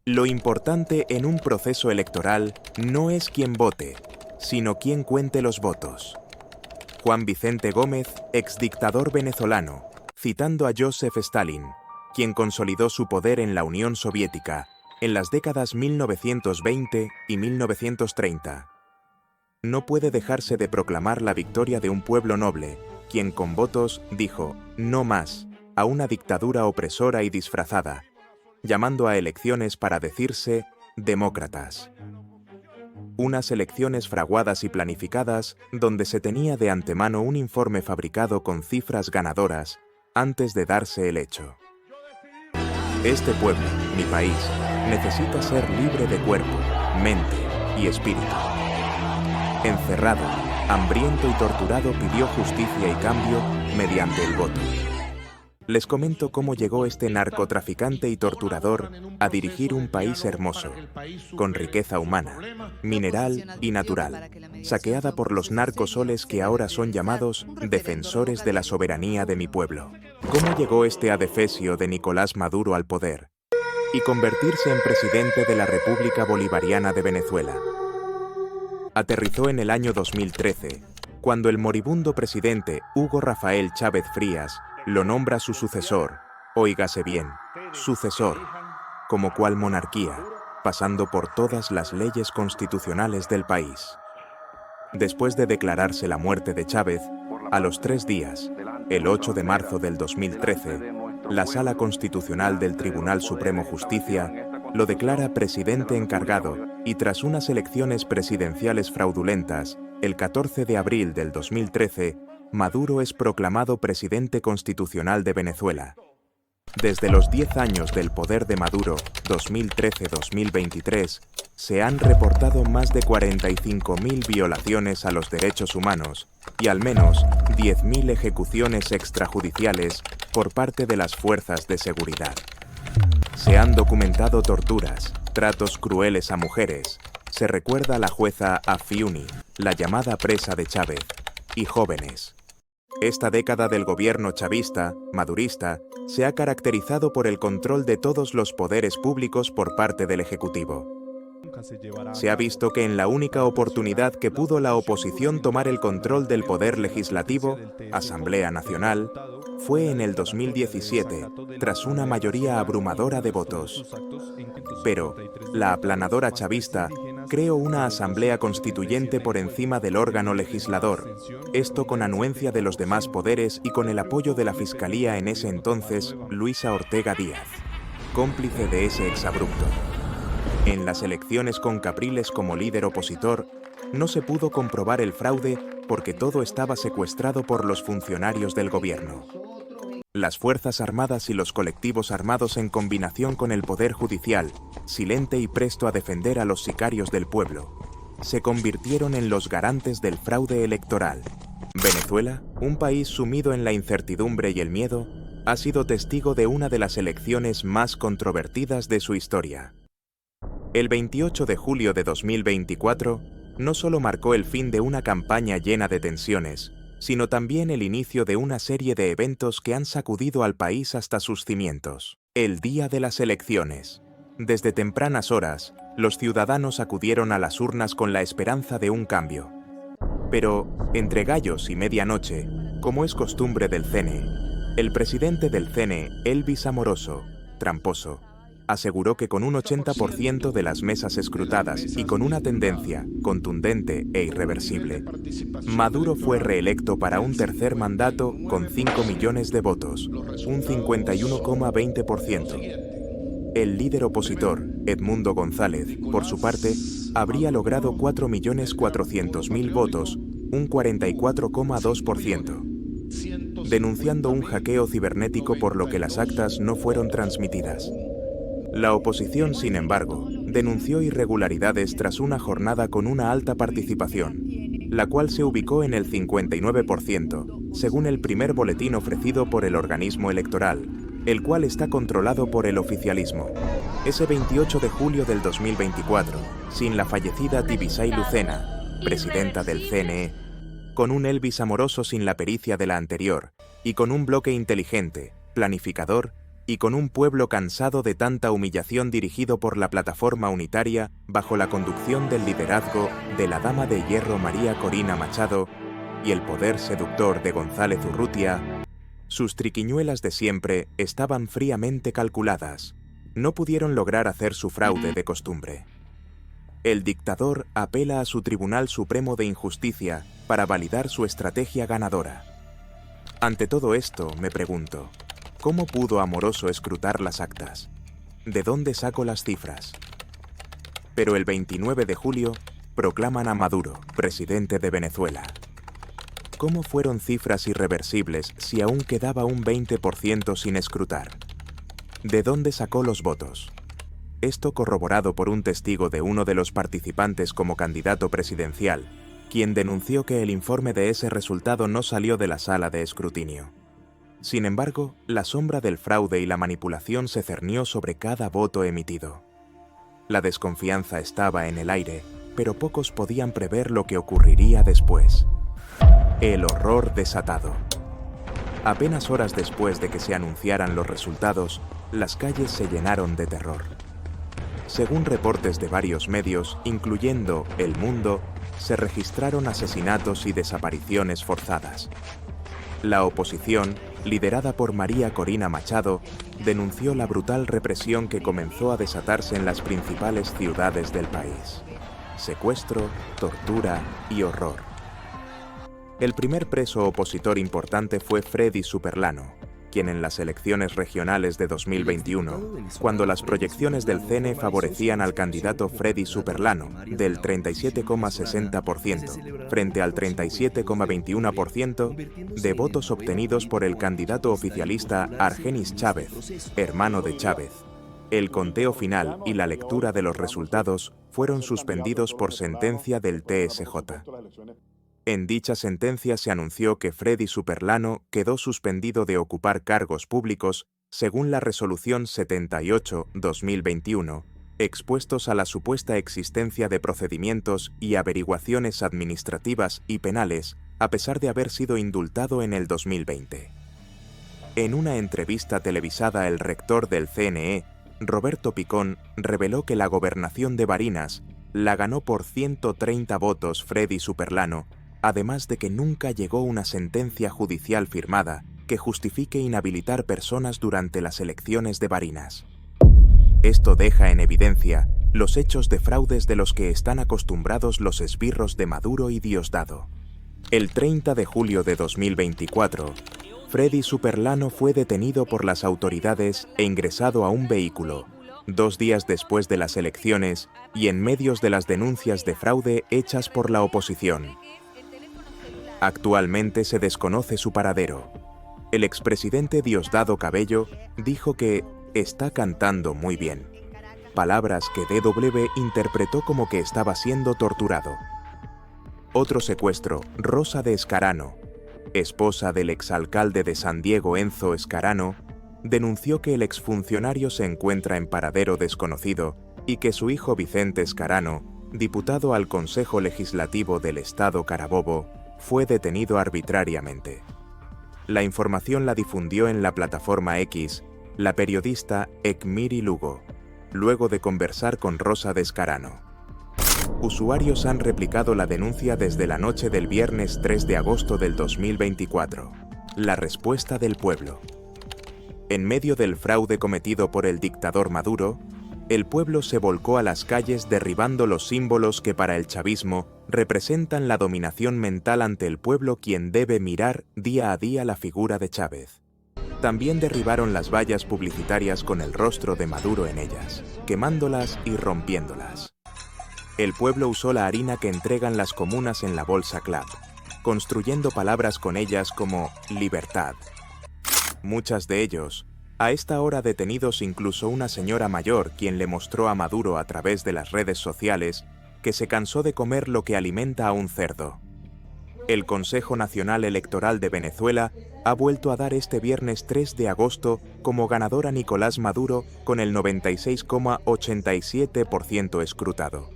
Lo importante en un proceso electoral no es quién vote, sino quién cuente los votos. Juan Vicente Gómez, exdictador venezolano, citando a Joseph Stalin, quien consolidó su poder en la Unión Soviética en las décadas 1920 y 1930. No puede dejarse de proclamar la victoria de un pueblo noble, quien con votos dijo «no más» a una dictadura opresora y disfrazada, llamando a elecciones para decirse demócratas. Unas elecciones fraguadas y planificadas donde se tenía de antemano un informe fabricado con cifras ganadoras antes de darse el hecho. Este pueblo, mi país, necesita ser libre de cuerpo, mente y espíritu. Encerrado, hambriento y torturado pidió justicia y cambio mediante el voto. Les comento cómo llegó este narcotraficante y torturador a dirigir un país hermoso, con riqueza humana, mineral y natural, saqueada por los narcosoles que ahora son llamados defensores de la soberanía de mi pueblo. ¿Cómo llegó este adefesio de Nicolás Maduro al poder y convertirse en presidente de la República Bolivariana de Venezuela? Aterrizó en el año 2013, cuando el moribundo presidente Hugo Rafael Chávez Frías lo nombra su sucesor, óigase bien, sucesor, como cual monarquía, pasando por todas las leyes constitucionales del país. Después de declararse la muerte de Chávez, a los 3 días, el 8 de marzo del 2013, la Sala Constitucional del Tribunal Supremo Justicia lo declara presidente encargado y tras unas elecciones presidenciales fraudulentas, el 14 de abril del 2013, Maduro es proclamado presidente constitucional de Venezuela. Desde los 10 años del poder de Maduro, 2013-2023, se han reportado más de 45.000 violaciones a los derechos humanos y al menos 10.000 ejecuciones extrajudiciales por parte de las fuerzas de seguridad. Se han documentado torturas, tratos crueles a mujeres. Se recuerda a la jueza Afiuni, la llamada presa de Chávez, y jóvenes. Esta década del gobierno chavista, madurista, se ha caracterizado por el control de todos los poderes públicos por parte del Ejecutivo. Se ha visto que en la única oportunidad que pudo la oposición tomar el control del poder legislativo, Asamblea Nacional, fue en el 2017, tras una mayoría abrumadora de votos. Pero, la aplanadora chavista creó una asamblea constituyente por encima del órgano legislador, esto con anuencia de los demás poderes y con el apoyo de la Fiscalía en ese entonces, Luisa Ortega Díaz, cómplice de ese exabrupto. En las elecciones con Capriles como líder opositor, no se pudo comprobar el fraude porque todo estaba secuestrado por los funcionarios del gobierno. Las Fuerzas Armadas y los colectivos armados en combinación con el Poder Judicial, silente y presto a defender a los sicarios del pueblo, se convirtieron en los garantes del fraude electoral. Venezuela, un país sumido en la incertidumbre y el miedo, ha sido testigo de una de las elecciones más controvertidas de su historia. El 28 de julio de 2024 no solo marcó el fin de una campaña llena de tensiones, sino también el inicio de una serie de eventos que han sacudido al país hasta sus cimientos. El día de las elecciones. Desde tempranas horas, los ciudadanos acudieron a las urnas con la esperanza de un cambio. Pero, entre gallos y medianoche, como es costumbre del CNE, el presidente del CNE, Elvis Amoroso, tramposo, aseguró que con un 80% de las mesas escrutadas y con una tendencia contundente e irreversible, Maduro fue reelecto para un tercer mandato con 5 millones de votos, un 51,20%. El líder opositor, Edmundo González, por su parte, habría logrado 4.400.000 votos, un 44,2%, denunciando un hackeo cibernético por lo que las actas no fueron transmitidas. La oposición, sin embargo, denunció irregularidades tras una jornada con una alta participación, la cual se ubicó en el 59%, según el primer boletín ofrecido por el organismo electoral, el cual está controlado por el oficialismo. Ese 28 de julio del 2024, sin la fallecida Tibisay Lucena, presidenta del CNE, con un Elvis Amoroso sin la pericia de la anterior, y con un bloque inteligente, planificador y con un pueblo cansado de tanta humillación dirigido por la Plataforma Unitaria bajo la conducción del liderazgo de la Dama de Hierro María Corina Machado y el poder seductor de González Urrutia, sus triquiñuelas de siempre estaban fríamente calculadas. No pudieron lograr hacer su fraude de costumbre. El dictador apela a su Tribunal Supremo de Injusticia para validar su estrategia ganadora. Ante todo esto, me pregunto, ¿cómo pudo Amoroso escrutar las actas? ¿De dónde sacó las cifras? Pero el 29 de julio proclaman a Maduro presidente de Venezuela. ¿Cómo fueron cifras irreversibles si aún quedaba un 20% sin escrutar? ¿De dónde sacó los votos? Esto corroborado por un testigo de uno de los participantes como candidato presidencial, quien denunció que el informe de ese resultado no salió de la sala de escrutinio. Sin embargo, la sombra del fraude y la manipulación se cernió sobre cada voto emitido. La desconfianza estaba en el aire, pero pocos podían prever lo que ocurriría después. El horror desatado. Apenas horas después de que se anunciaran los resultados, las calles se llenaron de terror. Según reportes de varios medios, incluyendo El Mundo, se registraron asesinatos y desapariciones forzadas. La oposición, liderada por María Corina Machado, denunció la brutal represión que comenzó a desatarse en las principales ciudades del país. Secuestro, tortura y horror. El primer preso opositor importante fue Freddy Superlano, quien en las elecciones regionales de 2021, cuando las proyecciones del CNE favorecían al candidato Freddy Superlano, del 37,60% frente al 37,21% de votos obtenidos por el candidato oficialista Argenis Chávez, hermano de Chávez. El conteo final y la lectura de los resultados fueron suspendidos por sentencia del TSJ. En dicha sentencia se anunció que Freddy Superlano quedó suspendido de ocupar cargos públicos según la Resolución 78/2021, expuestos a la supuesta existencia de procedimientos y averiguaciones administrativas y penales, a pesar de haber sido indultado en el 2020. En una entrevista televisada, el rector del CNE, Roberto Picón, reveló que la gobernación de Barinas la ganó por 130 votos Freddy Superlano, además de que nunca llegó una sentencia judicial firmada que justifique inhabilitar personas durante las elecciones de Barinas. Esto deja en evidencia los hechos de fraudes de los que están acostumbrados los esbirros de Maduro y Diosdado. El 30 de julio de 2024, Freddy Superlano fue detenido por las autoridades e ingresado a un vehículo, 2 días después de las elecciones y en medio de las denuncias de fraude hechas por la oposición. Actualmente se desconoce su paradero. El expresidente Diosdado Cabello dijo que está cantando muy bien, palabras que DW interpretó como que estaba siendo torturado. Otro secuestro, Rosa de Escarano, esposa del exalcalde de San Diego Enzo Escarano, denunció que el exfuncionario se encuentra en paradero desconocido y que su hijo Vicente Escarano, diputado al Consejo Legislativo del Estado Carabobo, fue detenido arbitrariamente. La información la difundió en la plataforma X la periodista Ekmiri Lugo, luego de conversar con Rosa de Escarano. Usuarios han replicado la denuncia desde la noche del viernes 3 de agosto del 2024. La respuesta del pueblo. En medio del fraude cometido por el dictador Maduro, el pueblo se volcó a las calles derribando los símbolos que para el chavismo representan la dominación mental ante el pueblo, quien debe mirar día a día la figura de Chávez. También derribaron las vallas publicitarias con el rostro de Maduro en ellas, quemándolas y rompiéndolas. El pueblo usó la harina que entregan las comunas en la bolsa CLAP, construyendo palabras con ellas como libertad. Muchas de ellos, a esta hora detenidos, incluso una señora mayor quien le mostró a Maduro a través de las redes sociales que se cansó de comer lo que alimenta a un cerdo. El Consejo Nacional Electoral de Venezuela ha vuelto a dar este viernes 3 de agosto como ganador a Nicolás Maduro con el 96,87% escrutado.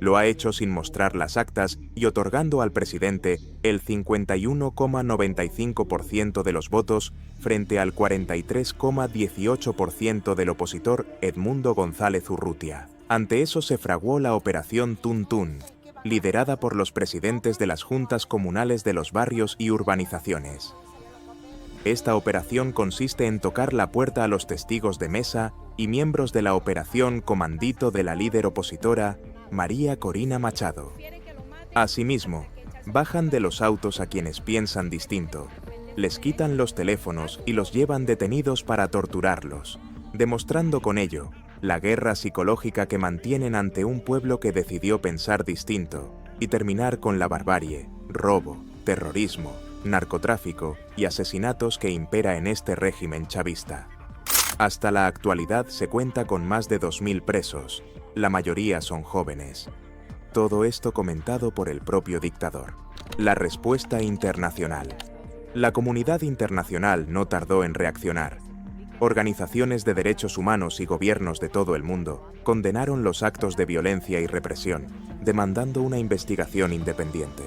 Lo ha hecho sin mostrar las actas y otorgando al presidente el 51,95% de los votos frente al 43,18% del opositor Edmundo González Urrutia. Ante eso se fraguó la Operación Tun Tun, liderada por los presidentes de las juntas comunales de los barrios y urbanizaciones. Esta operación consiste en tocar la puerta a los testigos de mesa y miembros de la operación comandito de la líder opositora, María Corina Machado. Asimismo, bajan de los autos a quienes piensan distinto, les quitan los teléfonos y los llevan detenidos para torturarlos, demostrando con ello la guerra psicológica que mantienen ante un pueblo que decidió pensar distinto y terminar con la barbarie, robo, terrorismo, narcotráfico y asesinatos que impera en este régimen chavista. Hasta la actualidad se cuenta con más de 2.000 presos, la mayoría son jóvenes. Todo esto comentado por el propio dictador. La respuesta internacional. La comunidad internacional no tardó en reaccionar. Organizaciones de derechos humanos y gobiernos de todo el mundo condenaron los actos de violencia y represión, demandando una investigación independiente.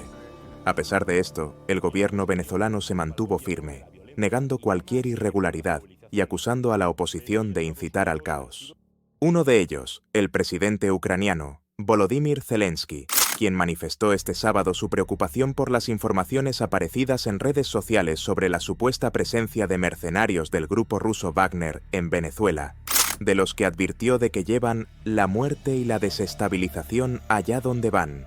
A pesar de esto, el gobierno venezolano se mantuvo firme, negando cualquier irregularidad y acusando a la oposición de incitar al caos. Uno de ellos, el presidente ucraniano, Volodymyr Zelensky, quien manifestó este sábado su preocupación por las informaciones aparecidas en redes sociales sobre la supuesta presencia de mercenarios del grupo ruso Wagner en Venezuela, de los que advirtió de que llevan la muerte y la desestabilización allá donde van.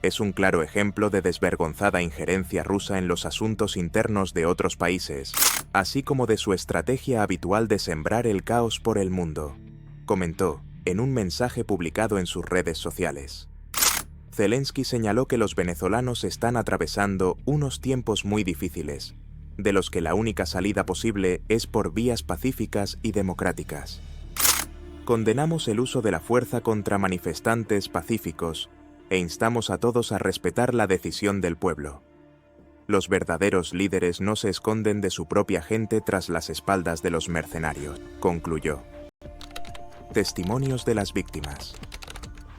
Es un claro ejemplo de desvergonzada injerencia rusa en los asuntos internos de otros países, así como de su estrategia habitual de sembrar el caos por el mundo, comentó en un mensaje publicado en sus redes sociales. Zelensky señaló que los venezolanos están atravesando unos tiempos muy difíciles, de los que la única salida posible es por vías pacíficas y democráticas. Condenamos el uso de la fuerza contra manifestantes pacíficos e instamos a todos a respetar la decisión del pueblo. Los verdaderos líderes no se esconden de su propia gente tras las espaldas de los mercenarios, concluyó. Testimonios de las víctimas.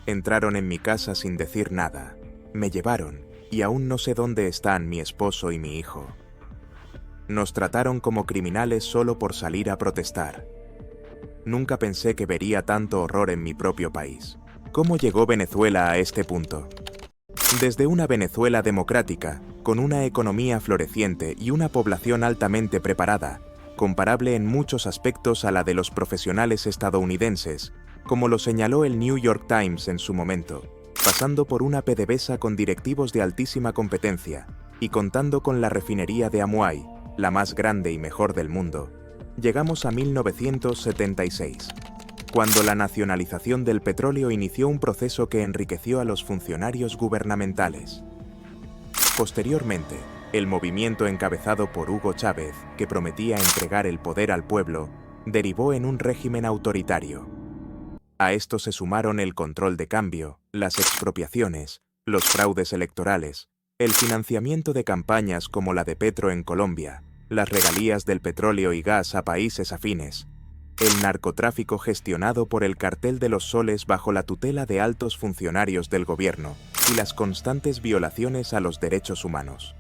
Entraron en mi casa sin decir nada, me llevaron y aún no sé dónde están mi esposo y mi hijo. Nos trataron como criminales solo por salir a protestar. Nunca pensé que vería tanto horror en mi propio país. ¿Cómo llegó Venezuela a este punto? Desde una Venezuela democrática, con una economía floreciente y una población altamente preparada, comparable en muchos aspectos a la de los profesionales estadounidenses, como lo señaló el New York Times en su momento, pasando por una PDVSA con directivos de altísima competencia y contando con la refinería de Amuay, la más grande y mejor del mundo, llegamos a 1976, cuando la nacionalización del petróleo inició un proceso que enriqueció a los funcionarios gubernamentales. Posteriormente, el movimiento encabezado por Hugo Chávez, que prometía entregar el poder al pueblo, derivó en un régimen autoritario. A esto se sumaron el control de cambio, las expropiaciones, los fraudes electorales, el financiamiento de campañas como la de Petro en Colombia, las regalías del petróleo y gas a países afines, el narcotráfico gestionado por el Cartel de los Soles bajo la tutela de altos funcionarios del gobierno y las constantes violaciones a los derechos humanos.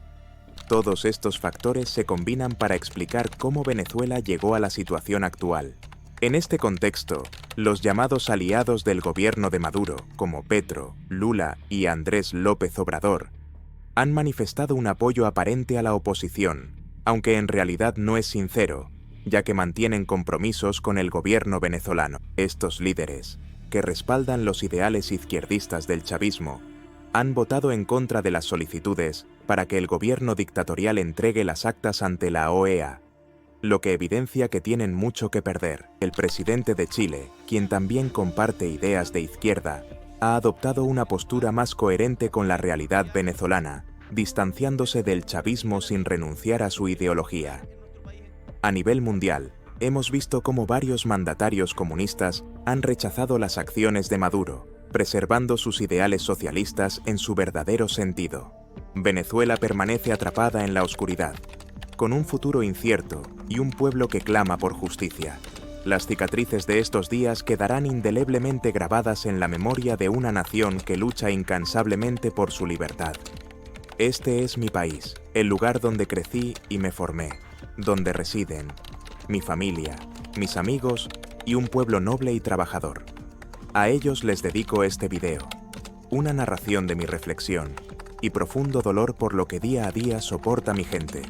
Todos estos factores se combinan para explicar cómo Venezuela llegó a la situación actual. En este contexto, los llamados aliados del gobierno de Maduro, como Petro, Lula y Andrés López Obrador, han manifestado un apoyo aparente a la oposición, aunque en realidad no es sincero, ya que mantienen compromisos con el gobierno venezolano. Estos líderes, que respaldan los ideales izquierdistas del chavismo, han votado en contra de las solicitudes para que el gobierno dictatorial entregue las actas ante la OEA, lo que evidencia que tienen mucho que perder. El presidente de Chile, quien también comparte ideas de izquierda, ha adoptado una postura más coherente con la realidad venezolana, distanciándose del chavismo sin renunciar a su ideología. A nivel mundial, hemos visto cómo varios mandatarios comunistas han rechazado las acciones de Maduro, preservando sus ideales socialistas en su verdadero sentido. Venezuela permanece atrapada en la oscuridad, con un futuro incierto y un pueblo que clama por justicia. Las cicatrices de estos días quedarán indeleblemente grabadas en la memoria de una nación que lucha incansablemente por su libertad. Este es mi país, el lugar donde crecí y me formé, donde residen mi familia, mis amigos y un pueblo noble y trabajador. A ellos les dedico este video, una narración de mi reflexión y profundo dolor por lo que día a día soporta mi gente,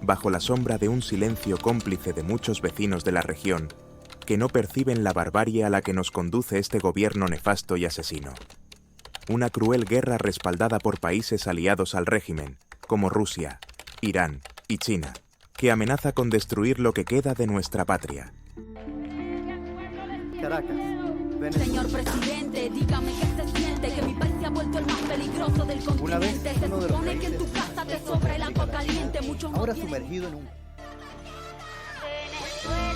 bajo la sombra de un silencio cómplice de muchos vecinos de la región que no perciben la barbarie a la que nos conduce este gobierno nefasto y asesino. Una cruel guerra respaldada por países aliados al régimen, como Rusia, Irán y China, que amenaza con destruir lo que queda de nuestra patria. Caracas, Señor presidente, dígame qué se siente, que mi país se ha vuelto el más peligroso del continente. Se supone que en tu casa te sobra el agua caliente, muchos ahora sumergido en un... Venezuela.